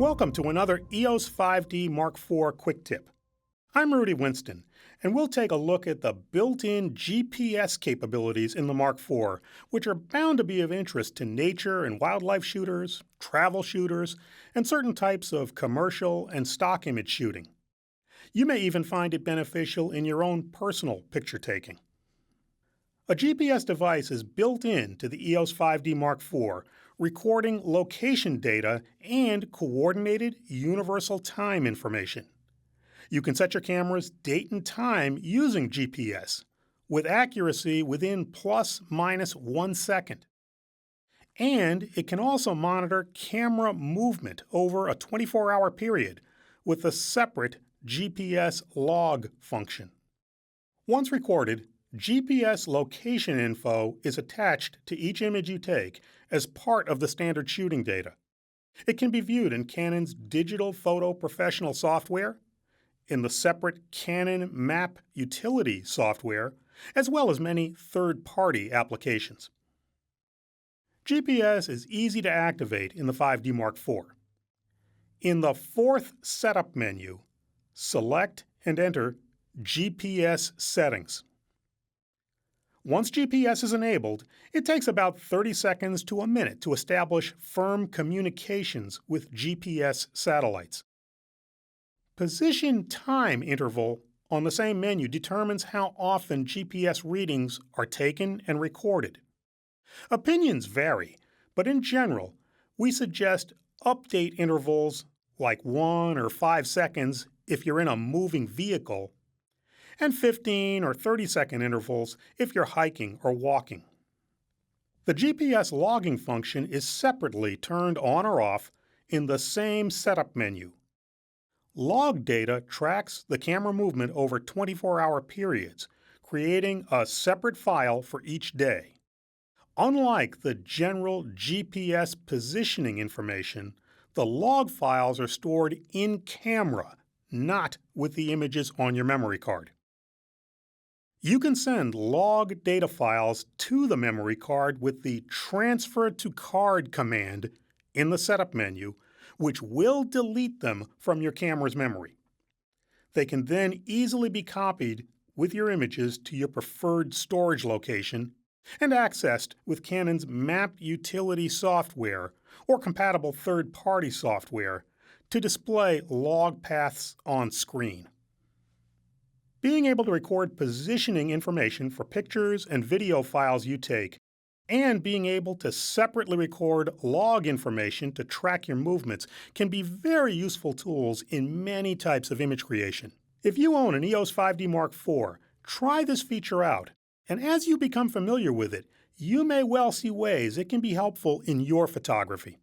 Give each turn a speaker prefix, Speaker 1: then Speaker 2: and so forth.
Speaker 1: Welcome to another EOS 5D Mark IV Quick Tip. I'm Rudy Winston, and we'll take a look at the built-in GPS capabilities in the Mark IV, which are bound to be of interest to nature and wildlife shooters, travel shooters, and certain types of commercial and stock image shooting. You may even find it beneficial in your own personal picture taking. A GPS device is built into the EOS 5D Mark IV, recording location data and coordinated universal time information. You can set your camera's date and time using GPS, with accuracy within ±1 second. And it can also monitor camera movement over a 24-hour period with a separate GPS log function. Once recorded, GPS location info is attached to each image you take as part of the standard shooting data. It can be viewed in Canon's Digital Photo Professional software, in the separate Canon Map Utility software, as well as many third-party applications. GPS is easy to activate in the 5D Mark IV. In the fourth Setup menu, select and enter GPS Settings. Once GPS is enabled, it takes about 30 seconds to a minute to establish firm communications with GPS satellites. Position time interval on the same menu determines how often GPS readings are taken and recorded. Opinions vary, but in general, we suggest update intervals like 1 or 5 seconds if you're in a moving vehicle, and 15 or 30-second intervals if you're hiking or walking. The GPS logging function is separately turned on or off in the same setup menu. Log data tracks the camera movement over 24-hour periods, creating a separate file for each day. Unlike the general GPS positioning information, the log files are stored in camera, not with the images on your memory card. You can send log data files to the memory card with the Transfer to Card command in the Setup menu, which will delete them from your camera's memory. They can then easily be copied with your images to your preferred storage location and accessed with Canon's Map Utility software or compatible third-party software to display log paths on screen. Being able to record positioning information for pictures and video files you take, and being able to separately record log information to track your movements can be very useful tools in many types of image creation. If you own an EOS 5D Mark IV, try this feature out, and as you become familiar with it, you may well see ways it can be helpful in your photography.